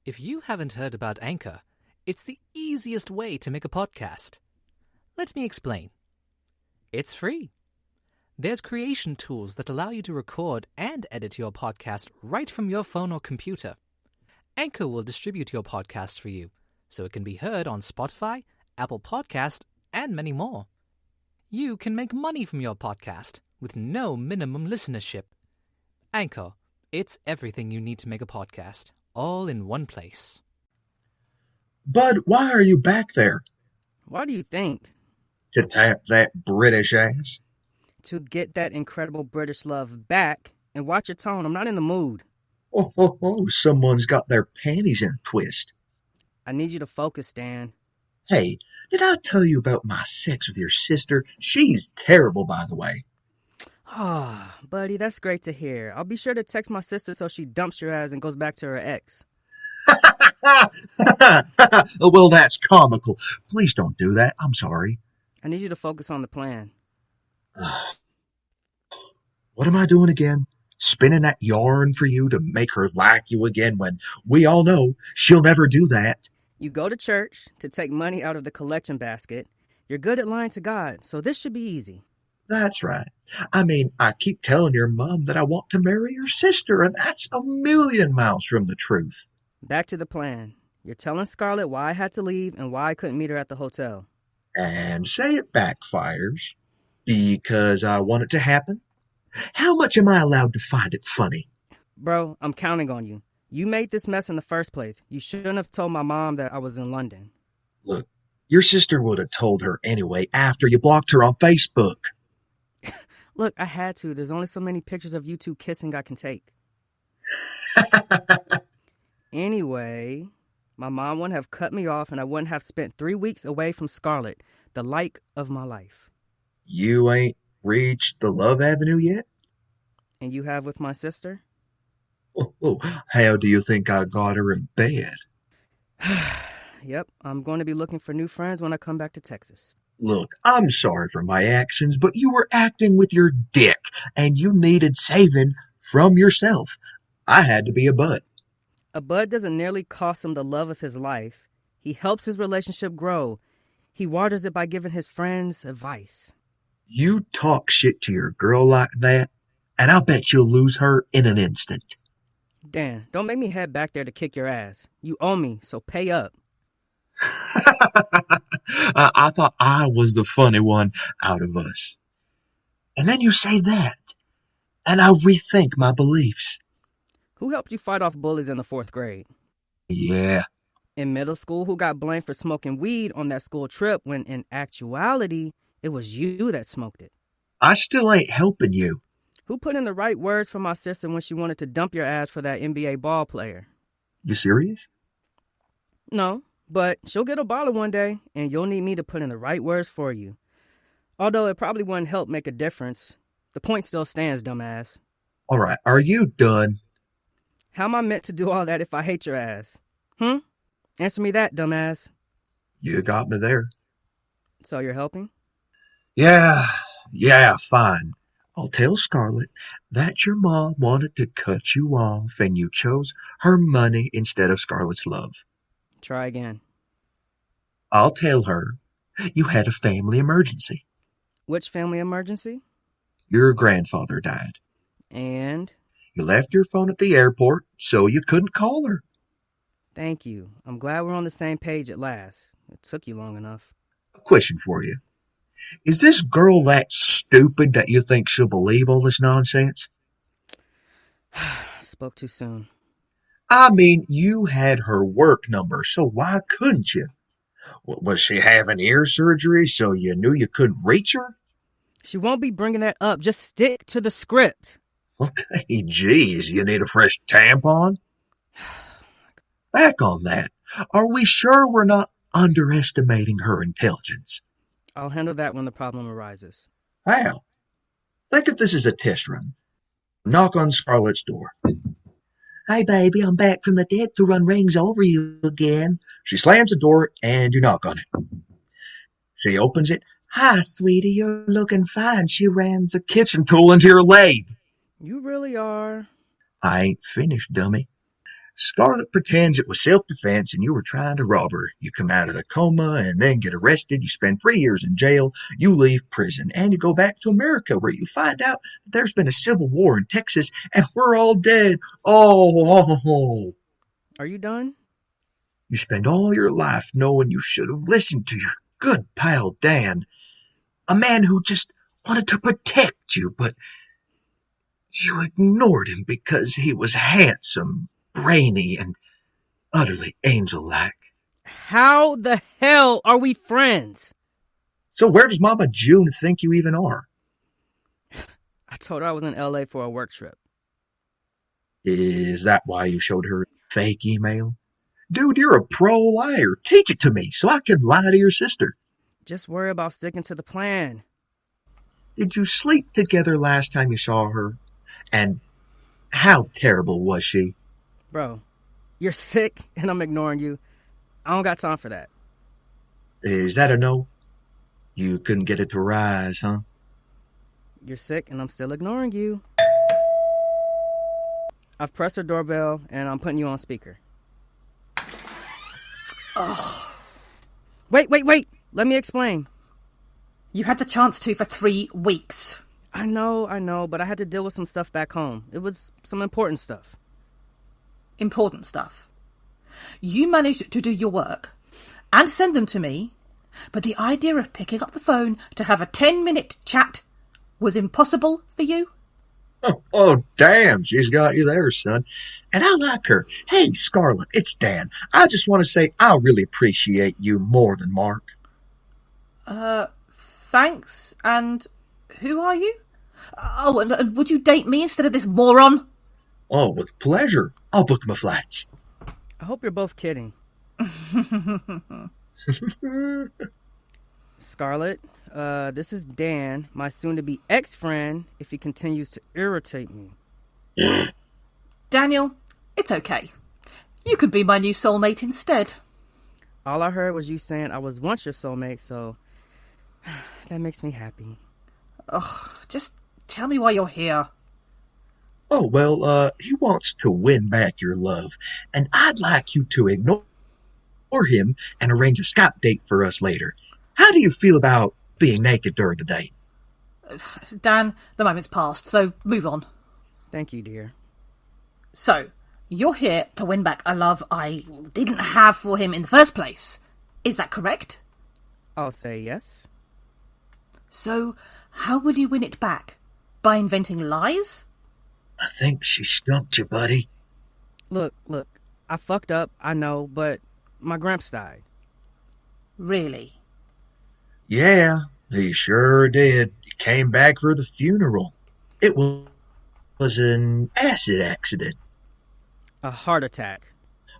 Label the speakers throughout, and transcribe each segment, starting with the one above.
Speaker 1: If you haven't heard about Anchor, it's the easiest way to make a podcast. Let me explain. It's free. There's creation tools that allow you to record and edit your podcast right from your phone or computer. Anchor will distribute your podcast for you, so it can be heard on Spotify, Apple Podcast, and many more. You can make money from your podcast with no minimum listenership. Anchor, it's everything you need to make a podcast, all in one place.
Speaker 2: Bud, why are you back there?
Speaker 3: Why do you think?
Speaker 2: To tap that British ass?
Speaker 3: To get that incredible British love back. And watch your tone, I'm not in the mood.
Speaker 2: Oh, someone's got their panties in a twist.
Speaker 3: I need you to focus, Dan.
Speaker 2: Hey, did I tell you about my sex with your sister? She's terrible, by the way.
Speaker 3: Ah, buddy, that's great to hear. I'll be sure to text my sister so she dumps your ass and goes back to her ex.
Speaker 2: Well, that's comical. Please don't do that. I'm sorry.
Speaker 3: I need you to focus on the plan.
Speaker 2: What am I doing again? Spinning that yarn for you to make her like you again when we all know she'll never do that.
Speaker 3: You go to church to take money out of the collection basket. You're good at lying to God, so this should be easy.
Speaker 2: That's right. I mean, I keep telling your mom that I want to marry your sister, and that's a million miles from the truth.
Speaker 3: Back to the plan. You're telling Scarlett why I had to leave and why I couldn't meet her at the hotel.
Speaker 2: And say it backfires because I want it to happen. How much am I allowed to find it funny?
Speaker 3: Bro, I'm counting on you. You made this mess in the first place. You shouldn't have told my mom that I was in London.
Speaker 2: Look, your sister would have told her anyway after you blocked her on Facebook.
Speaker 3: Look, I had to. There's only so many pictures of you two kissing I can take. Anyway, my mom wouldn't have cut me off and I wouldn't have spent 3 weeks away from Scarlett, the light of my life.
Speaker 2: You ain't reached the love avenue yet?
Speaker 3: And you have with my sister?
Speaker 2: Oh, how do you think I got her in bed?
Speaker 3: Yep, I'm going to be looking for new friends when I come back to Texas.
Speaker 2: Look, I'm sorry for my actions, but you were acting with your dick, and you needed saving from yourself. I had to be a bud.
Speaker 3: A bud doesn't nearly cost him the love of his life. He helps his relationship grow. He waters it by giving his friends advice.
Speaker 2: You talk shit to your girl like that, and I'll bet you'll lose her in an instant.
Speaker 3: Dan, don't make me head back there to kick your ass. You owe me, so pay up.
Speaker 2: I thought I was the funny one out of us. And then you say that, and I rethink my beliefs.
Speaker 3: Who helped you fight off bullies in the 4th grade?
Speaker 2: Yeah.
Speaker 3: In middle school, who got blamed for smoking weed on that school trip when in actuality, it was you that smoked it?
Speaker 2: I still ain't helping you.
Speaker 3: Who put in the right words for my sister when she wanted to dump your ass for that NBA ball player?
Speaker 2: You serious?
Speaker 3: No, but she'll get a baller one day, and you'll need me to put in the right words for you. Although it probably wouldn't help make a difference. The point still stands, dumbass.
Speaker 2: All right, are you done?
Speaker 3: How am I meant to do all that if I hate your ass? Answer me that, dumbass.
Speaker 2: You got me there.
Speaker 3: So you're helping?
Speaker 2: Yeah, fine. I'll tell Scarlett that your mom wanted to cut you off and you chose her money instead of Scarlett's love.
Speaker 3: Try again.
Speaker 2: I'll tell her you had a family emergency.
Speaker 3: Which family emergency?
Speaker 2: Your grandfather died.
Speaker 3: And?
Speaker 2: You left your phone at the airport, so you couldn't call her.
Speaker 3: Thank you. I'm glad we're on the same page at last. It took you long enough.
Speaker 2: A question for you. Is this girl that stupid that you think she'll believe all this nonsense?
Speaker 3: Spoke too soon.
Speaker 2: I mean, you had her work number, so why couldn't you? Was she having ear surgery, so you knew you couldn't reach her?
Speaker 3: She won't be bringing that up. Just stick to the script.
Speaker 2: Okay, geez, you need a fresh tampon? Back on that. Are we sure we're not underestimating her intelligence?
Speaker 3: I'll handle that when the problem arises.
Speaker 2: How? Think if this is a test run. Knock on Scarlett's door. Hey, baby, I'm back from the dead to run rings over you again. She slams the door and you knock on it. She opens it. Hi, sweetie, you're looking fine. She rams a kitchen tool into your leg.
Speaker 3: You really are.
Speaker 2: I ain't finished, dummy. Scarlett pretends it was self-defense and you were trying to rob her. You come out of the coma and then get arrested. You spend 3 years in jail. You leave prison and you go back to America where you find out that there's been a civil war in Texas and we're all dead. Oh.
Speaker 3: Are you done?
Speaker 2: You spend all your life knowing you should have listened to your good pal Dan, a man who just wanted to protect you, but you ignored him because he was handsome, brainy, and utterly angel-like.
Speaker 3: How the hell are we friends?
Speaker 2: So where does Mama June think you even are?
Speaker 3: I told her I was in L.A. for a work trip.
Speaker 2: Is that why you showed her a fake email? Dude, you're a pro liar. Teach it to me so I can lie to your sister.
Speaker 3: Just worry about sticking to the plan.
Speaker 2: Did you sleep together last time you saw her? And how terrible was she?
Speaker 3: Bro, you're sick and I'm ignoring you. I don't got time for that.
Speaker 2: Is that a no? You couldn't get it to rise, huh?
Speaker 3: You're sick and I'm still ignoring you. I've pressed her doorbell and I'm putting you on speaker.
Speaker 4: Oh.
Speaker 3: Wait. Let me explain.
Speaker 4: You had the chance to for 3 weeks.
Speaker 3: I know, but I had to deal with some stuff back home. It was some important stuff.
Speaker 4: Important stuff. You managed to do your work and send them to me, but the idea of picking up the phone to have a 10-minute chat was impossible for you?
Speaker 2: Oh, damn, she's got you there, son. And I like her. Hey, Scarlett, it's Dan. I just want to say I really appreciate you more than Marc.
Speaker 4: Thanks. And who are you? Oh, and would you date me instead of this moron?
Speaker 2: Oh, with pleasure. I'll book my flights.
Speaker 3: I hope you're both kidding. Scarlett, this is Dan, my soon-to-be ex-friend, if he continues to irritate me.
Speaker 4: Daniel, it's okay. You could be my new soulmate instead.
Speaker 3: All I heard was you saying I was once your soulmate, so that makes me happy.
Speaker 4: Ugh, just tell me why you're here.
Speaker 2: Oh, well, he wants to win back your love, and I'd like you to ignore him and arrange a Skype date for us later. How do you feel about being naked during the date?
Speaker 4: Dan, the moment's passed, so move on.
Speaker 3: Thank you, dear.
Speaker 4: So, you're here to win back a love I didn't have for him in the first place. Is that correct?
Speaker 3: I'll say yes.
Speaker 4: So, how will you win it back? By inventing lies?
Speaker 2: I think she stumped you, buddy.
Speaker 3: Look, I fucked up, I know, but my gramps died.
Speaker 4: Really?
Speaker 2: Yeah, he sure did. He came back for the funeral. It was an acid accident.
Speaker 3: A heart attack.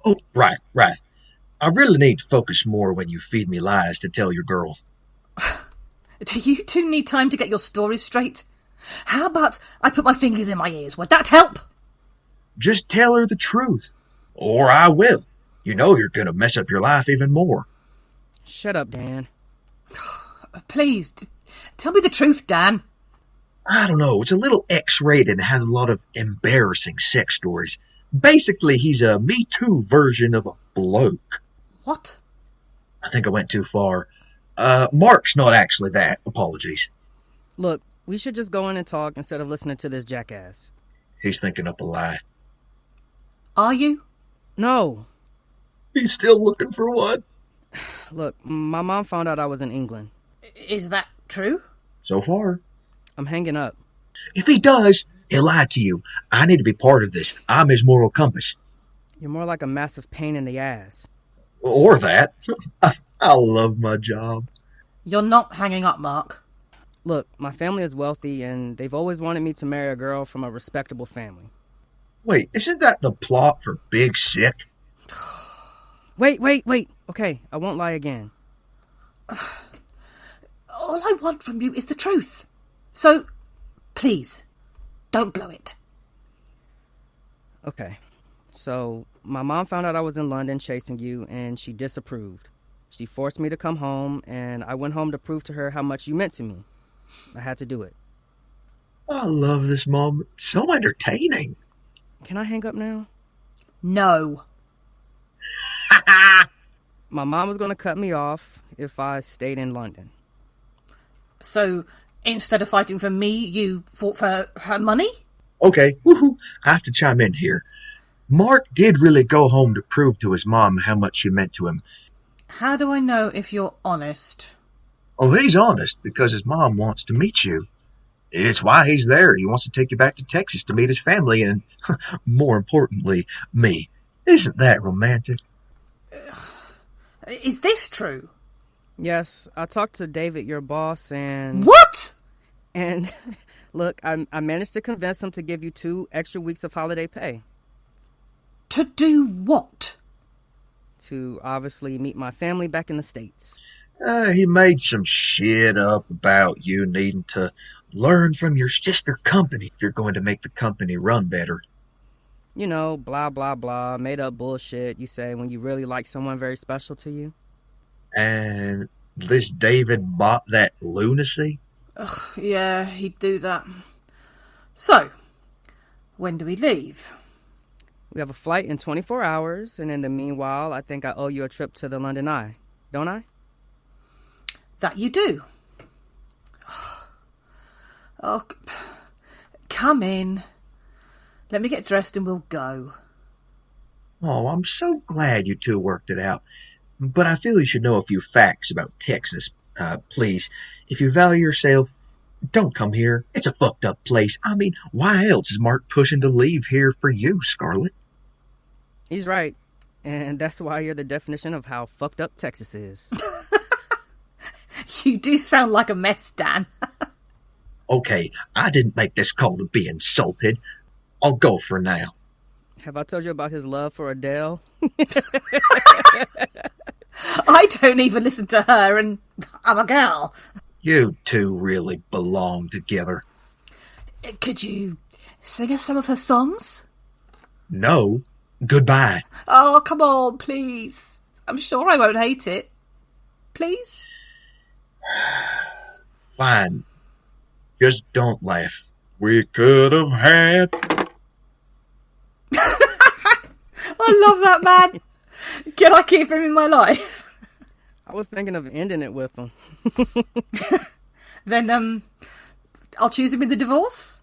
Speaker 2: Oh, right. I really need to focus more when you feed me lies to tell your girl.
Speaker 4: Do you two need time to get your stories straight? How about I put my fingers in my ears? Would that help?
Speaker 2: Just tell her the truth. Or I will. You know you're going to mess up your life even more.
Speaker 3: Shut up, Dan.
Speaker 4: Please, tell me the truth, Dan.
Speaker 2: I don't know. It's a little X-rated and has a lot of embarrassing sex stories. Basically, he's a Me Too version of a bloke.
Speaker 4: What?
Speaker 2: I think I went too far. Marc's not actually that. Apologies.
Speaker 3: Look, we should just go in and talk instead of listening to this jackass.
Speaker 2: He's thinking up a lie.
Speaker 4: Are you?
Speaker 3: No.
Speaker 2: He's still looking for one.
Speaker 3: Look, my mom found out I was in England.
Speaker 4: Is that true?
Speaker 2: So far.
Speaker 3: I'm hanging up.
Speaker 2: If he does, he'll lie to you. I need to be part of this. I'm his moral compass.
Speaker 3: You're more like a massive pain in the ass.
Speaker 2: Or that. I love my job.
Speaker 4: You're not hanging up, Marc.
Speaker 3: Look, my family is wealthy, and they've always wanted me to marry a girl from a respectable family.
Speaker 2: Wait, isn't that the plot for Big Sick?
Speaker 3: Wait. Okay, I won't lie again.
Speaker 4: All I want from you is the truth. So, please, don't blow it.
Speaker 3: Okay, so my mom found out I was in London chasing you, and she disapproved. She forced me to come home, and I went home to prove to her how much you meant to me. I had to do it.
Speaker 2: I love this moment. So entertaining.
Speaker 3: Can I hang up now?
Speaker 4: No.
Speaker 3: My mom was going to cut me off if I stayed in London.
Speaker 4: So, instead of fighting for me, you fought for her money?
Speaker 2: Okay, woohoo, I have to chime in here. Marc did really go home to prove to his mom how much she meant to him.
Speaker 4: How do I know if you're honest?
Speaker 2: Oh, he's honest because his mom wants to meet you. It's why he's there. He wants to take you back to Texas to meet his family and, more importantly, me. Isn't that romantic?
Speaker 4: Is this true?
Speaker 3: Yes, I talked to David, your boss, and...
Speaker 4: What?
Speaker 3: And, look, I managed to convince him to give you 2 extra weeks of holiday pay.
Speaker 4: To do what?
Speaker 3: To obviously meet my family back in the States.
Speaker 2: He made some shit up about you needing to learn from your sister company if you're going to make the company run better.
Speaker 3: You know, blah, blah, blah, made up bullshit you say when you really like someone very special to you.
Speaker 2: And this David bought that lunacy?
Speaker 4: Ugh, yeah, he'd do that. So, when do we leave?
Speaker 3: We have a flight in 24 hours, and in the meanwhile, I think I owe you a trip to the London Eye, don't I?
Speaker 4: That you do. Oh, come in. Let me get dressed and we'll go.
Speaker 2: Oh, I'm so glad you two worked it out. But I feel you should know a few facts about Texas. Please, if you value yourself, don't come here. It's a fucked up place. I mean, why else is Marc pushing to leave here for you, Scarlett?
Speaker 3: He's right. And that's why you're the definition of how fucked up Texas is.
Speaker 4: You do sound like a mess, Dan.
Speaker 2: Okay, I didn't make this call to be insulted. I'll go for now.
Speaker 3: Have I told you about his love for Adele?
Speaker 4: I don't even listen to her, and I'm a girl.
Speaker 2: You two really belong together.
Speaker 4: Could you sing us some of her songs?
Speaker 2: No. Goodbye.
Speaker 4: Oh, come on, please. I'm sure I won't hate it. Please?
Speaker 2: Fine. Just don't laugh. We could have had...
Speaker 4: I love that man. Can I keep him in my life?
Speaker 3: I was thinking of ending it with him.
Speaker 4: Then, I'll choose him in the divorce.